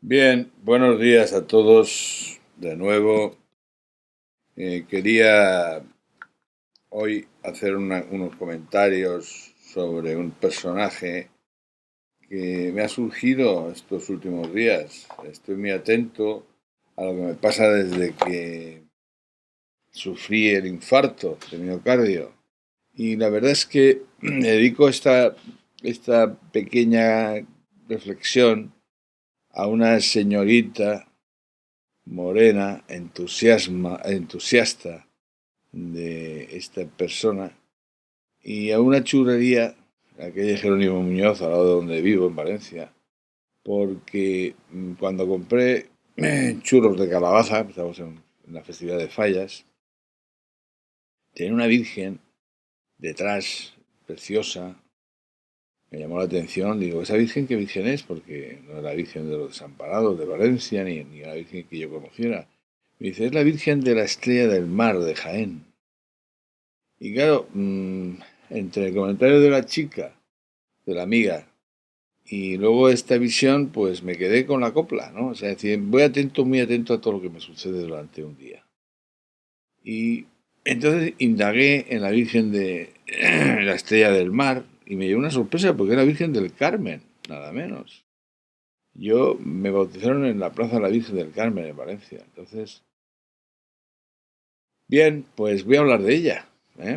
Bien, buenos días a todos de nuevo. Quería hoy hacer unos comentarios sobre un personaje que me ha surgido estos últimos días. Estoy muy atento a lo que me pasa desde que sufrí el infarto de miocardio. Y la verdad es que me dedico esta pequeña reflexión a una señorita morena, entusiasta de esta persona, y a una churrería, la calle Jerónimo Muñoz, al lado de donde vivo, en Valencia, porque cuando compré churros de calabaza, estamos en la festividad de Fallas, tenía una virgen detrás, preciosa. Me llamó la atención, digo, ¿esa virgen qué virgen es? Porque no es la virgen de los desamparados de Valencia, ni la virgen que yo conociera. Me dice, es la virgen de la Estrella del Mar de Jaén. Y claro, entre el comentario de la chica, de la amiga, y luego esta visión, pues me quedé con la copla, ¿no? O sea, es decir, voy atento, muy atento a todo lo que me sucede durante un día. Y entonces indagué en la Virgen de la Estrella del Mar y me llevó una sorpresa porque era Virgen del Carmen, nada menos. Yo me bautizaron en la Plaza de la Virgen del Carmen en Valencia. Entonces, bien, pues voy a hablar de ella,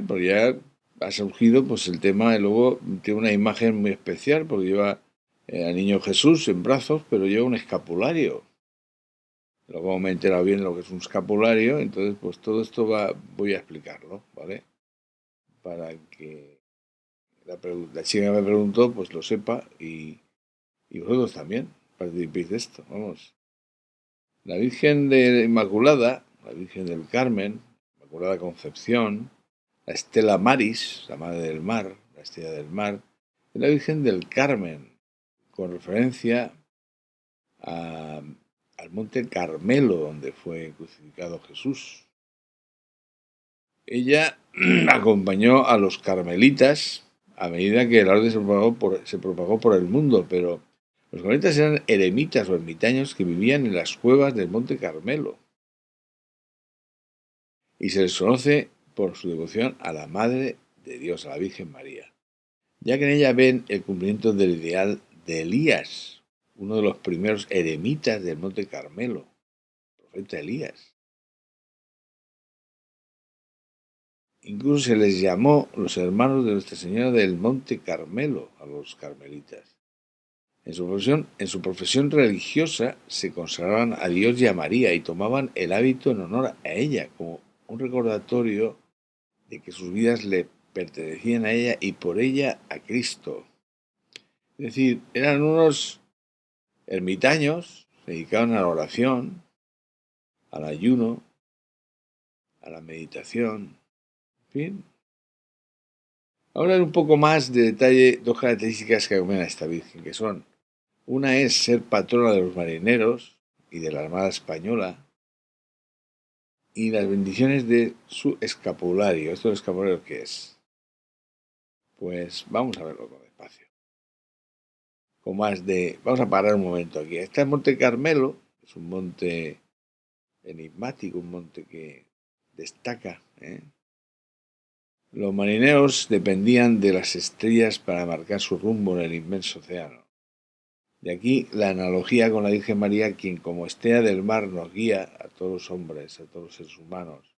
porque ya ha surgido pues el tema y luego tiene una imagen muy especial porque lleva al niño Jesús en brazos, pero lleva un escapulario. Luego me he enterado bien lo que es un escapulario, entonces pues todo esto voy a explicarlo, ¿vale? Para que la chica que me preguntó pues lo sepa y vosotros también participéis de esto, vamos. La Virgen de Inmaculada, la Virgen del Carmen, Inmaculada Concepción, la Estela Maris, la Madre del Mar, la Estrella del Mar, y la Virgen del Carmen, con referencia a- al Monte Carmelo, donde fue crucificado Jesús. Ella acompañó a los carmelitas a medida que el orden se propagó por el mundo, pero los carmelitas eran eremitas o ermitaños que vivían en las cuevas del Monte Carmelo y se les conoce por su devoción a la Madre de Dios, a la Virgen María, ya que en ella ven el cumplimiento del ideal de Elías, uno de los primeros eremitas del Monte Carmelo, el profeta Elías. Incluso se les llamó los hermanos de Nuestra Señora del Monte Carmelo a los carmelitas. En su profesión religiosa se consagraban a Dios y a María y tomaban el hábito en honor a ella, como un recordatorio de que sus vidas le pertenecían a ella y por ella a Cristo. Es decir, eran unos ermitaños, se dedicaban a la oración, al ayuno, a la meditación, en fin. Ahora un poco más de detalle, dos características que acompañan a esta Virgen, que son, una es ser patrona de los marineros y de la Armada Española, y las bendiciones de su escapulario. ¿Esto del escapulario qué es? Pues vamos a verlo con despacio. Con más de... Vamos a parar un momento aquí. Está el Monte Carmelo, es un monte enigmático, un monte que destaca. Los marineros dependían de las estrellas para marcar su rumbo en el inmenso océano. De aquí la analogía con la Virgen María, quien como estrella del mar nos guía a todos los hombres, a todos los seres humanos,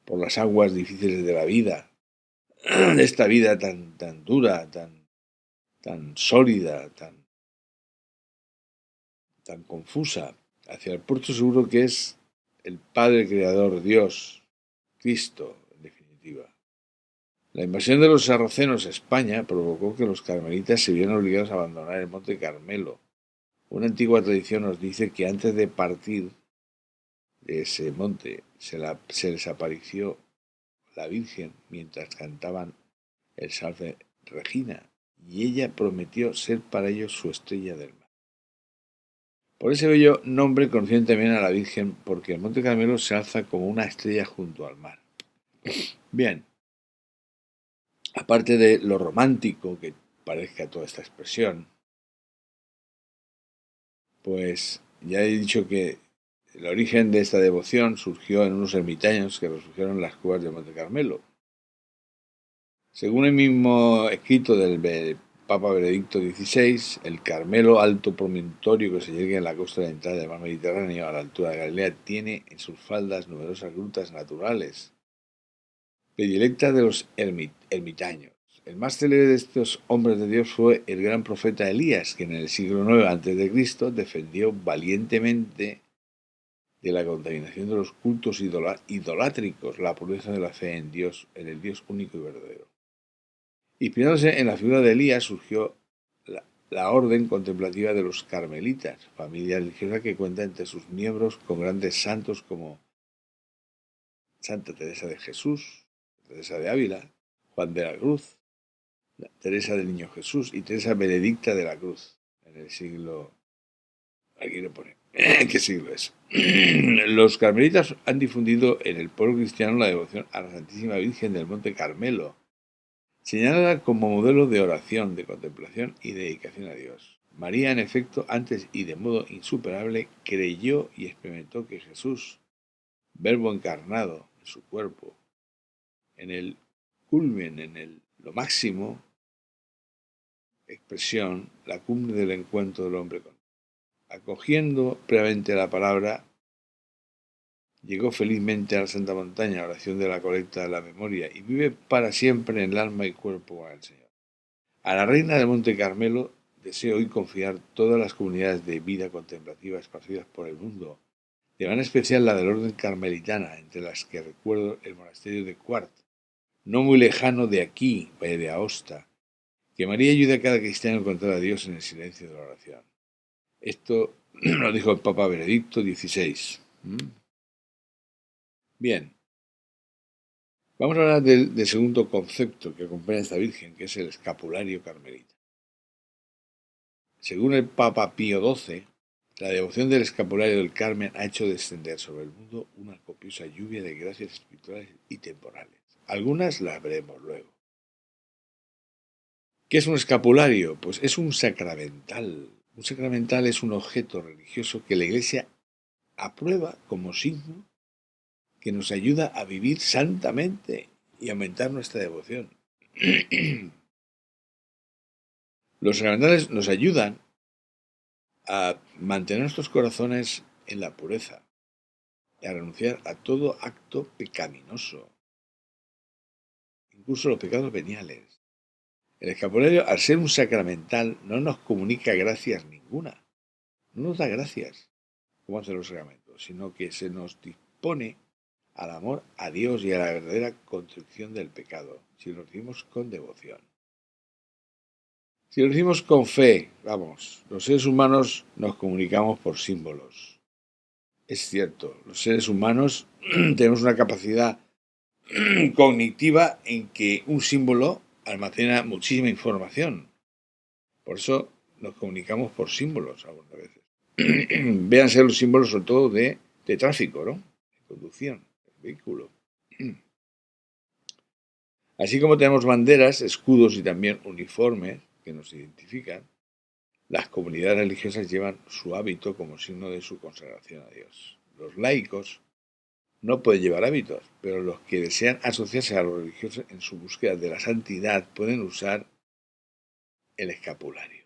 por las aguas difíciles de la vida, de esta vida tan dura, tan sólida, tan confusa, hacia el puerto seguro que es el Padre Creador, Dios, Cristo, en definitiva. La invasión de los sarracenos a España provocó que los carmelitas se vieran obligados a abandonar el Monte Carmelo. Una antigua tradición nos dice que antes de partir de ese monte se les apareció la Virgen mientras cantaban el Salve Regina, y ella prometió ser para ellos su estrella del mar. Por ese bello nombre conocían también a la Virgen, porque el Monte Carmelo se alza como una estrella junto al mar. Bien, aparte de lo romántico que parezca toda esta expresión, pues Ya he dicho que el origen de esta devoción surgió en unos ermitaños que refugiaron en las cuevas de Monte Carmelo. Según el mismo escrito del Papa Benedicto XVI, el Carmelo, alto promontorio que se yergue en la costa de la entrada del mar Mediterráneo a la altura de Galilea, tiene en sus faldas numerosas grutas naturales, predilectas de los ermitaños. El más célebre de estos hombres de Dios fue el gran profeta Elías, que en el siglo IX a.C. defendió valientemente de la contaminación de los cultos idolátricos, la pureza de la fe en Dios, en el Dios único y verdadero. Inspirándose en la figura de Elías surgió la orden contemplativa de los carmelitas, familia religiosa que cuenta entre sus miembros con grandes santos como Santa Teresa de Jesús, Teresa de Ávila, Juan de la Cruz, Teresa del Niño Jesús y Teresa Benedicta de la Cruz, en el siglo... Aquí lo pone. ¿Qué siglo es? Los carmelitas han difundido en el pueblo cristiano la devoción a la Santísima Virgen del Monte Carmelo, señalada como modelo de oración, de contemplación y dedicación a Dios. María, en efecto, antes y de modo insuperable, creyó y experimentó que Jesús, Verbo encarnado en su cuerpo, en el culmen, lo máximo, expresión, la cumbre del encuentro del hombre con Dios. Acogiendo previamente la palabra, llegó felizmente a la Santa Montaña, oración de la colecta de la memoria, y vive para siempre en el alma y cuerpo con el Señor. A la reina del Monte Carmelo deseo hoy confiar todas las comunidades de vida contemplativa esparcidas por el mundo, de manera especial la del orden carmelitana, entre las que recuerdo el monasterio de Quart, no muy lejano de aquí, Valle de Aosta. Que María ayude a cada cristiano a encontrar a Dios en el silencio de la oración. Esto lo dijo el Papa Benedicto XVI. Bien, vamos a hablar del segundo concepto que acompaña a esta Virgen, que es el escapulario carmelita. Según el Papa Pío XII, la devoción del escapulario del Carmen ha hecho descender sobre el mundo una copiosa lluvia de gracias espirituales y temporales. Algunas las veremos luego. ¿Qué es un escapulario? Pues es un sacramental. Un sacramental es un objeto religioso que la Iglesia aprueba como signo que nos ayuda a vivir santamente y aumentar nuestra devoción. Los sacramentales nos ayudan a mantener nuestros corazones en la pureza y a renunciar a todo acto pecaminoso, incluso los pecados veniales. El escapulario, al ser un sacramental, no nos comunica gracias ninguna, no nos da gracias, como hacen los sacramentos, sino que se nos dispone al amor a Dios y a la verdadera contrición del pecado, si lo decimos con devoción. Si lo decimos con fe, vamos, los seres humanos nos comunicamos por símbolos. Es cierto, los seres humanos tenemos una capacidad cognitiva en que un símbolo almacena muchísima información. Por eso nos comunicamos por símbolos algunas veces. Véanse los símbolos sobre todo de tráfico, ¿no? De conducción, de vehículo. Así como tenemos banderas, escudos y también uniformes que nos identifican, las comunidades religiosas llevan su hábito como signo de su consagración a Dios. Los laicos no pueden llevar hábitos, pero los que desean asociarse a los religiosos en su búsqueda de la santidad pueden usar el escapulario.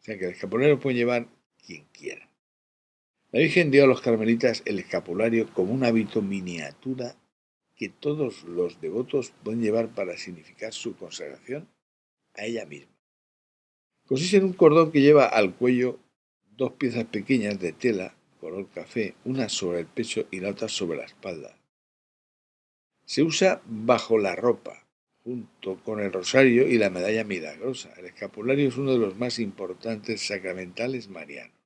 O sea que el escapulario puede llevar quien quiera. La Virgen dio a los carmelitas el escapulario como un hábito miniatura que todos los devotos pueden llevar para significar su consagración a ella misma. Consiste en un cordón que lleva al cuello dos piezas pequeñas de tela color café, una sobre el pecho y la otra sobre la espalda. Se usa bajo la ropa, junto con el rosario y la medalla milagrosa. El escapulario es uno de los más importantes sacramentales marianos.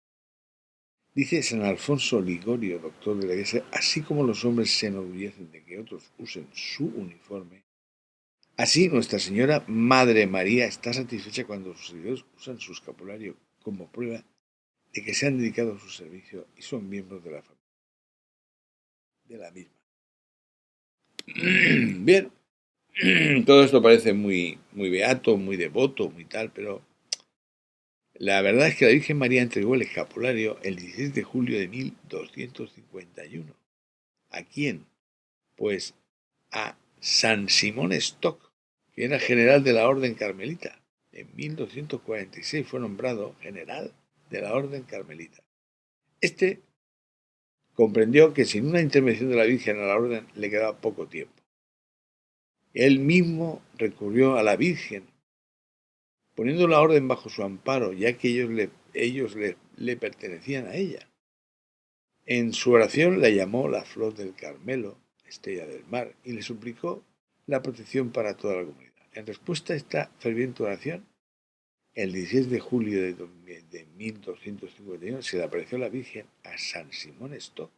Dice San Alfonso Ligorio, doctor de la Iglesia, así como los hombres se enorgullecen de que otros usen su uniforme, así Nuestra Señora Madre María está satisfecha cuando sus seguidores usan su escapulario como prueba de que se han dedicado a su servicio y son miembros de la familia, de la misma. Bien, todo esto parece muy beato, muy devoto, muy tal, pero La verdad es que la Virgen María entregó el escapulario el 16 de julio de 1251. ¿A quién? Pues a San Simón Stock, que era general de la Orden Carmelita. En 1246 fue nombrado general de la Orden Carmelita. Este comprendió que sin una intervención de la Virgen a la Orden le quedaba poco tiempo. Él mismo recurrió a la Virgen, poniendo la Orden bajo su amparo, ya que ellos le pertenecían a ella. En su oración la llamó la Flor del Carmelo, Estrella del Mar, y le suplicó la protección para toda la comunidad. En respuesta a esta ferviente oración, el 16 de julio de 1251 se le apareció la Virgen a San Simón Stock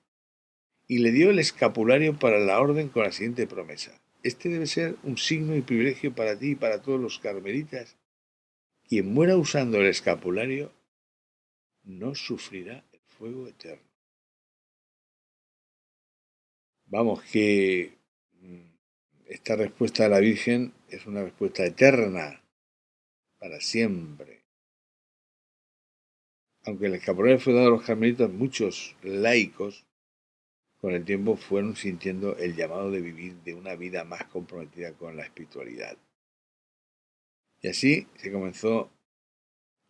y le dio el escapulario para la orden con la siguiente promesa: este debe ser un signo y privilegio para ti y para todos los carmelitas. Quien muera usando el escapulario no sufrirá el fuego eterno. Vamos, que esta respuesta de la Virgen es una respuesta eterna, para siempre. Aunque el escapulario fue dado a los carmelitas, muchos laicos con el tiempo fueron sintiendo el llamado de vivir de una vida más comprometida con la espiritualidad. Y así se comenzó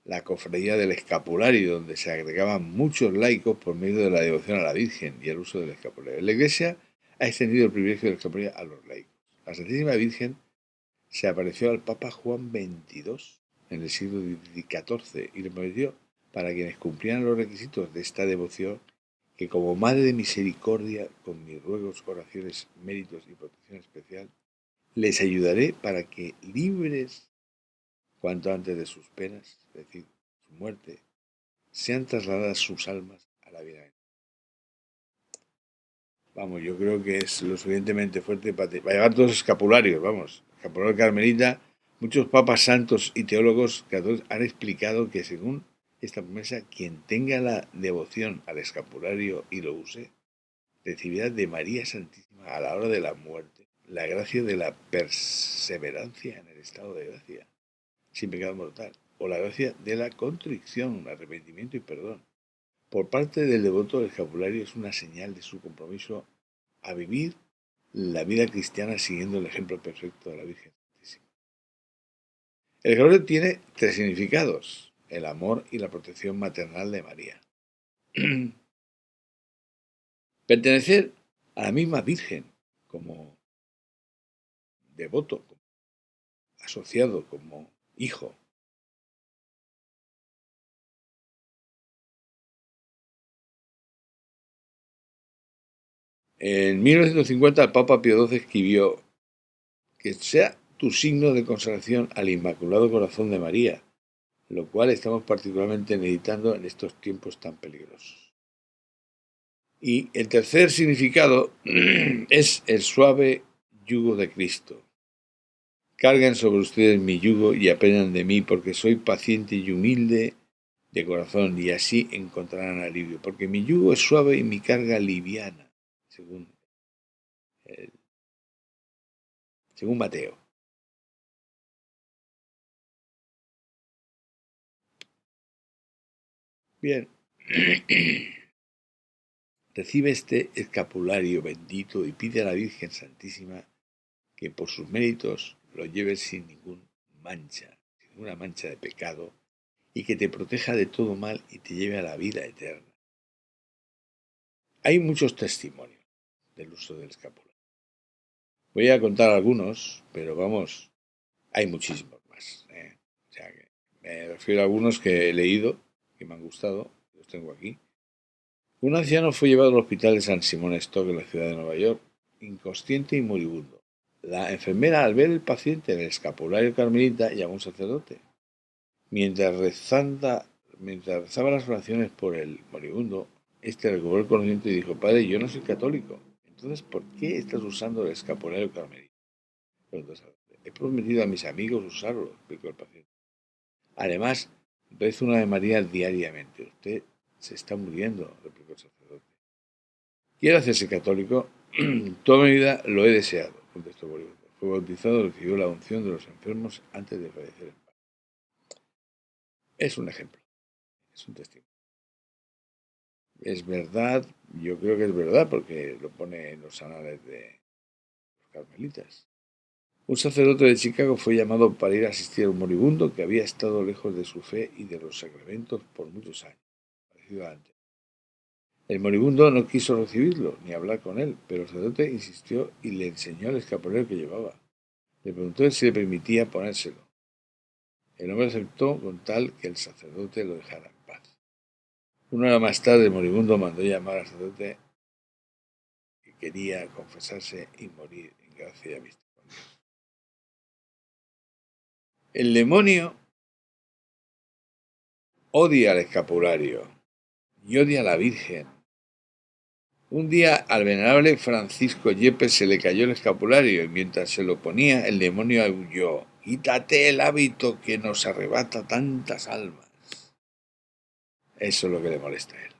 la cofradía del escapulario, donde se agregaban muchos laicos por medio de la devoción a la Virgen y el uso del escapulario. La Iglesia ha extendido el privilegio del escapulario a los laicos. La Santísima Virgen se apareció al Papa Juan XXII en el siglo XIV y le prometió, para quienes cumplieran los requisitos de esta devoción, que como Madre de Misericordia, con mis ruegos, oraciones, méritos y protección especial, les ayudaré para que, libres cuanto antes de sus penas, es decir, su muerte, sean trasladadas sus almas a la vida. Vamos, yo creo que es lo suficientemente fuerte para llevar todos los escapularios, vamos. Escapulario carmelita, muchos papas santos y teólogos católicos han explicado que según esta promesa, quien tenga la devoción al escapulario y lo use, recibirá de María Santísima a la hora de la muerte la gracia de la perseverancia en el estado de gracia, sin pecado mortal, o la gracia de la contrición, arrepentimiento y perdón. Por parte del devoto, el escapulario es una señal de su compromiso a vivir la vida cristiana siguiendo el ejemplo perfecto de la Virgen Santísima. El escapulario tiene tres significados: el amor y la protección maternal de María. Pertenecer a la misma Virgen como devoto, como asociado, como hijo. En 1950 el Papa Pío XII escribió que sea tu signo de consagración al Inmaculado Corazón de María, lo cual estamos particularmente necesitando en estos tiempos tan peligrosos. Y el tercer significado es el suave yugo de Cristo. Carguen sobre ustedes mi yugo y aprendan de mí, porque soy paciente y humilde de corazón, y así encontrarán alivio, porque mi yugo es suave y mi carga liviana, según Mateo. Bien, recibe este escapulario bendito y pide a la Virgen Santísima que por sus méritos lo lleves sin ninguna mancha de pecado, y que te proteja de todo mal y te lleve a la vida eterna. Hay muchos testimonios del uso del escapulario. Voy a contar algunos, pero vamos, hay muchísimos más. O sea, que me refiero a algunos que he leído, que me han gustado, los tengo aquí. Un anciano fue llevado al hospital de San Simón Stock en la ciudad de Nueva York, inconsciente y moribundo. La enfermera, al ver el paciente en el escapulario carmelita, llamó a un sacerdote. Mientras rezaba las oraciones por el moribundo, este recobró el conocimiento y dijo: Padre, yo no soy católico. Entonces, ¿por qué estás usando el escapulario carmelita? He prometido a mis amigos usarlo, explicó el paciente. Además, rezo una Ave María diariamente. Usted se está muriendo, replicó el sacerdote. ¿Quiere hacerse católico? Toda mi vida lo he deseado, contestó el moribundo. Fue bautizado y recibió la unción de los enfermos antes de fallecer. Es un ejemplo. Es un testimonio. Es verdad, yo creo que es verdad, porque lo pone en los anales de los carmelitas. Un sacerdote de Chicago fue llamado para ir a asistir a un moribundo que había estado lejos de su fe y de los sacramentos por muchos años, parecido a antes. El moribundo no quiso recibirlo ni hablar con él, pero el sacerdote insistió y le enseñó el escapulario que llevaba. Le preguntó si le permitía ponérselo. El hombre aceptó con tal que el sacerdote lo dejara en paz. Una hora más tarde, el moribundo mandó llamar al sacerdote que quería confesarse y morir en gracia y amistad con Dios. El demonio odia al escapulario y odia a la Virgen. Un día al venerable Francisco Yepes se le cayó el escapulario y mientras se lo ponía el demonio aulló: «Quítate el hábito que nos arrebata tantas almas». Eso es lo que le molesta a él.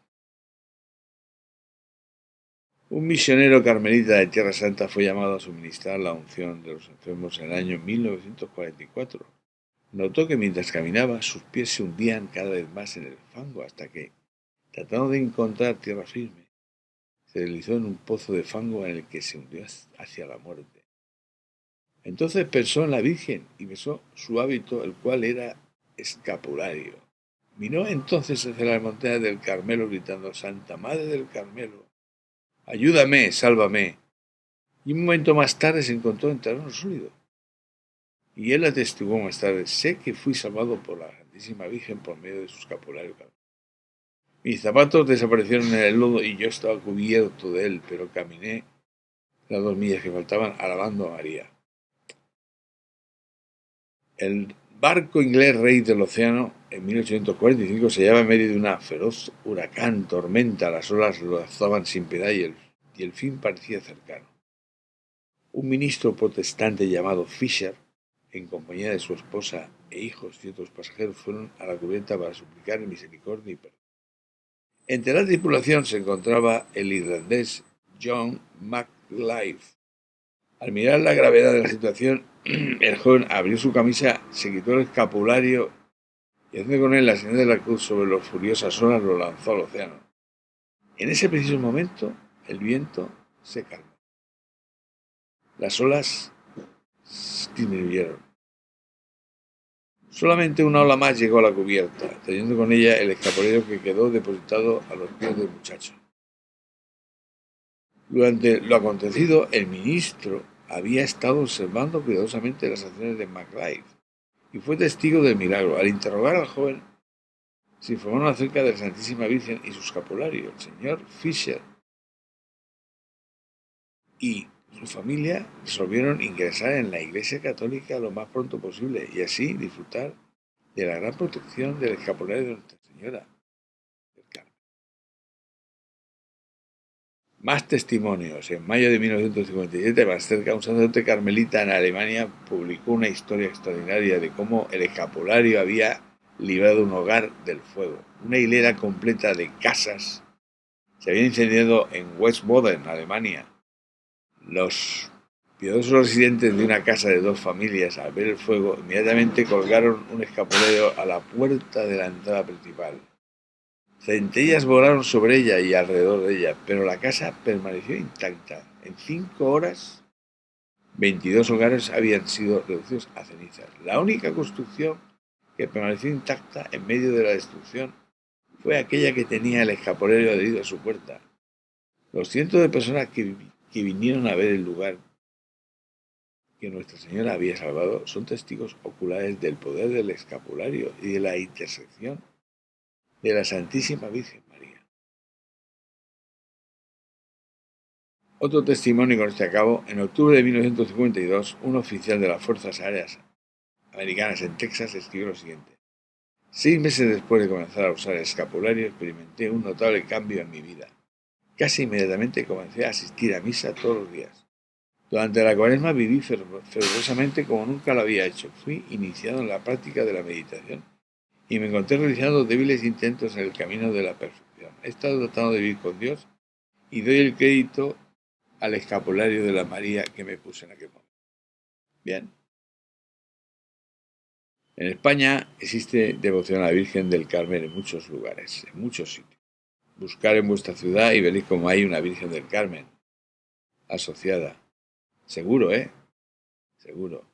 Un misionero carmelita de Tierra Santa fue llamado a suministrar la unción de los enfermos en el año 1944. Notó que mientras caminaba sus pies se hundían cada vez más en el fango hasta que, tratando de encontrar tierra firme, se deslizó en un pozo de fango en el que se hundió hacia la muerte. Entonces pensó en la Virgen y besó su hábito, el cual era escapulario. Miró entonces hacia las montañas del Carmelo gritando: «Santa Madre del Carmelo, ayúdame, sálvame». Y un momento más tarde se encontró en terreno sólido. Y él atestiguó más tarde: «Sé que fui salvado por la Santísima Virgen por medio de su escapulario. Mis zapatos desaparecieron en el lodo y yo estaba cubierto de él, pero caminé las 2 millas que faltaban alabando a María». El barco inglés Rey del Océano en 1845 se hallaba en medio de una feroz huracán, tormenta. Las olas lo azaban sin piedad y el fin parecía cercano. Un ministro protestante llamado Fisher, en compañía de su esposa e hijos y otros pasajeros, fueron a la cubierta para suplicar misericordia y perdón. Entre la tripulación se encontraba el irlandés John McLife. Al mirar la gravedad de la situación, el joven abrió su camisa, se quitó el escapulario y, haciendo con él la señal de la cruz sobre las furiosas olas, lo lanzó al océano. En ese preciso momento, el viento se calmó. Las olas disminuyeron. Solamente una ola más llegó a la cubierta, trayendo con ella el escapulario que quedó depositado a los pies del muchacho. Durante lo acontecido, el ministro había estado observando cuidadosamente las acciones de McLife y fue testigo del milagro. Al interrogar al joven, se informaron acerca de la Santísima Virgen y su escapulario. El señor Fisher y su familia resolvieron ingresar en la Iglesia Católica lo más pronto posible y así disfrutar de la gran protección del escapulario de Nuestra Señora del Carmen. Más testimonios. En mayo de 1957, más cerca, un sacerdote carmelita en Alemania publicó una historia extraordinaria de cómo el escapulario había librado un hogar del fuego. Una hilera completa de casas se había incendiado en Westboden, Alemania. Los piadosos residentes de una casa de 2 familias, al ver el fuego, inmediatamente colgaron un escapulario a la puerta de la entrada principal. Centellas volaron sobre ella y alrededor de ella, pero la casa permaneció intacta. En 5 horas, 22 hogares habían sido reducidos a cenizas. La única construcción que permaneció intacta en medio de la destrucción fue aquella que tenía el escapulario adherido a su puerta. Los cientos de personas que vinieron a ver el lugar que Nuestra Señora había salvado son testigos oculares del poder del escapulario y de la intersección de la Santísima Virgen María. Otro testimonio con este a cabo: en octubre de 1952, un oficial de las Fuerzas Aéreas Americanas en Texas escribió lo siguiente: 6 meses después de comenzar a usar el escapulario, experimenté un notable cambio en mi vida. Casi inmediatamente comencé a asistir a misa todos los días. Durante la Cuaresma viví fervorosamente como nunca lo había hecho. Fui iniciado en la práctica de la meditación y me encontré realizando débiles intentos en el camino de la perfección. He estado tratando de vivir con Dios y doy el crédito al escapulario de la María que me puse en aquel momento. Bien. En España existe devoción a la Virgen del Carmen en muchos lugares, en muchos sitios. Buscar en vuestra ciudad y veréis como hay una Virgen del Carmen asociada. Seguro, ¿eh? Seguro.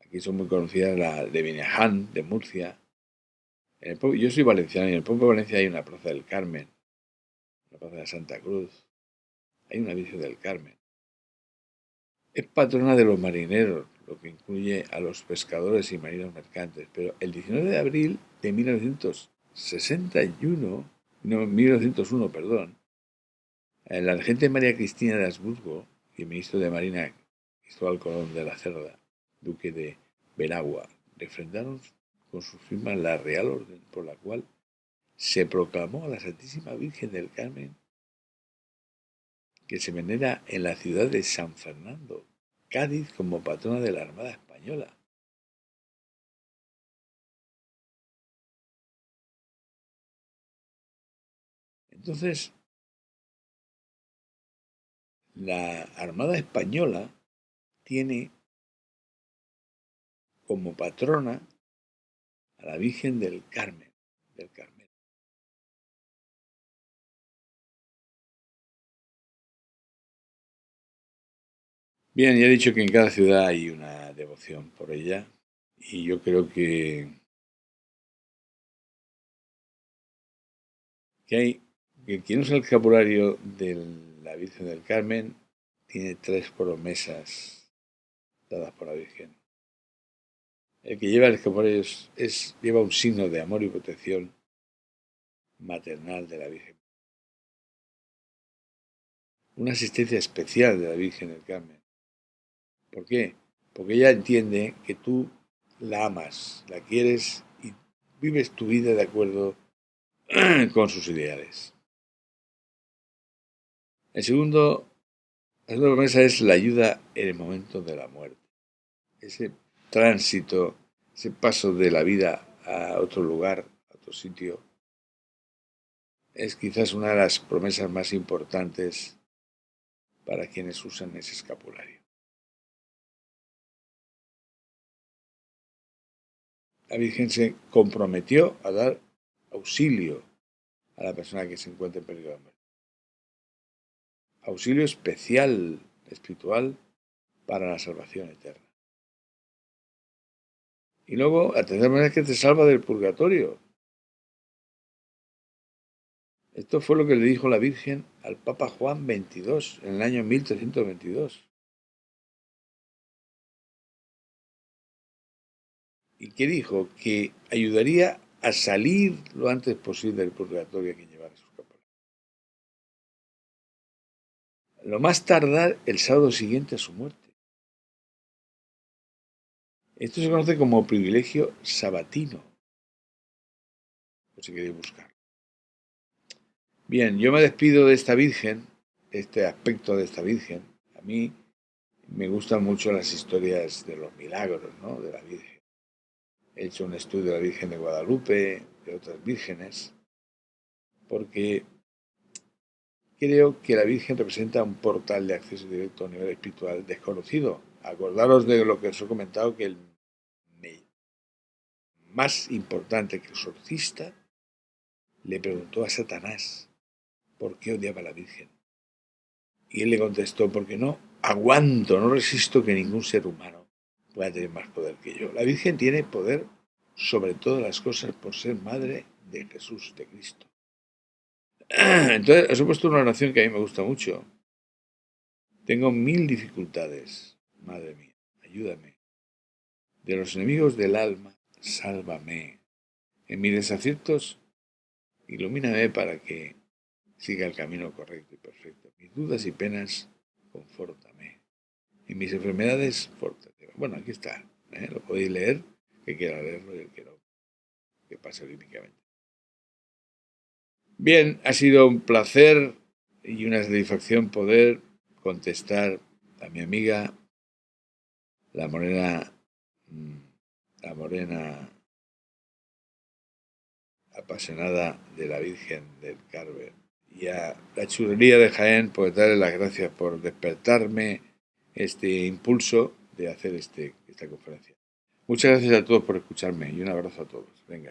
Aquí son muy conocidas la de Bineján, de Murcia. Yo soy valenciano y en el pueblo de Valencia hay una plaza del Carmen, la plaza de Santa Cruz. Hay una Virgen del Carmen. Es patrona de los marineros, lo que incluye a los pescadores y marinos mercantes. Pero el 19 de abril de 1961, no, 1901, perdón, la regente María Cristina de Habsburgo y el ministro de Marina Cristóbal Colón de la Cerda, duque de Veragua, refrendaron con sus firmas la Real Orden por la cual se proclamó a la Santísima Virgen del Carmen, que se venera en la ciudad de San Fernando, Cádiz, como patrona de la Armada Española. Entonces, la Armada Española tiene como patrona a la Virgen del Carmen, del Carmen. Bien, ya he dicho que en cada ciudad hay una devoción por ella y yo creo que hay que quien usa el escapulario de la Virgen del Carmen tiene 3 promesas dadas por la Virgen. El que lleva el escapulario lleva un signo de amor y protección maternal de la Virgen. Una asistencia especial de la Virgen del Carmen. ¿Por qué? Porque ella entiende que tú la amas, la quieres y vives tu vida de acuerdo con sus ideales. La segunda promesa es la ayuda en el momento de la muerte. Ese tránsito, ese paso de la vida a otro lugar, a otro sitio, es quizás una de las promesas más importantes para quienes usan ese escapulario. La Virgen se comprometió a dar auxilio a la persona que se encuentra en peligro de muerte. Auxilio especial, espiritual, para la salvación eterna. Y luego, la tercera manera es que te salva del purgatorio. Esto fue lo que le dijo la Virgen al Papa Juan XXII en el año 1322. ¿Y qué dijo? Que ayudaría a salir lo antes posible del purgatorio a quien llevara sus capas. Lo más tardar el sábado siguiente a su muerte. Esto se conoce como privilegio sabatino, por si queréis buscar. Bien, yo me despido de esta Virgen, de este aspecto de esta Virgen. A mí me gustan mucho las historias de los milagros, ¿no? De la Virgen. He hecho un estudio de la Virgen de Guadalupe, de otras vírgenes, porque creo que la Virgen representa un portal de acceso directo a un nivel espiritual desconocido. Acordaros de lo que os he comentado, que el más importante que el exorcista le preguntó a Satanás por qué odiaba a la Virgen. Y él le contestó, porque no aguanto, no resisto que ningún ser humano pueda tener más poder que yo. La Virgen tiene poder sobre todas las cosas por ser madre de Jesús, de Cristo. Entonces, os he puesto una oración que a mí me gusta mucho. Tengo 1000 dificultades, madre mía, ayúdame. De los enemigos del alma, sálvame. En mis desaciertos, ilumíname para que siga el camino correcto y perfecto. Mis dudas y penas, confórtame. En mis enfermedades, fórtate. Bueno, aquí está. Lo podéis leer, que quiera leerlo y el que no, que pase olímpicamente. Bien, ha sido un placer y una satisfacción poder contestar a mi amiga, la morena apasionada de la Virgen del Carmen, y a la churrería de Jaén, pues darle las gracias por despertarme este impulso de hacer esta conferencia. Muchas gracias a todos por escucharme y un abrazo a todos. Venga.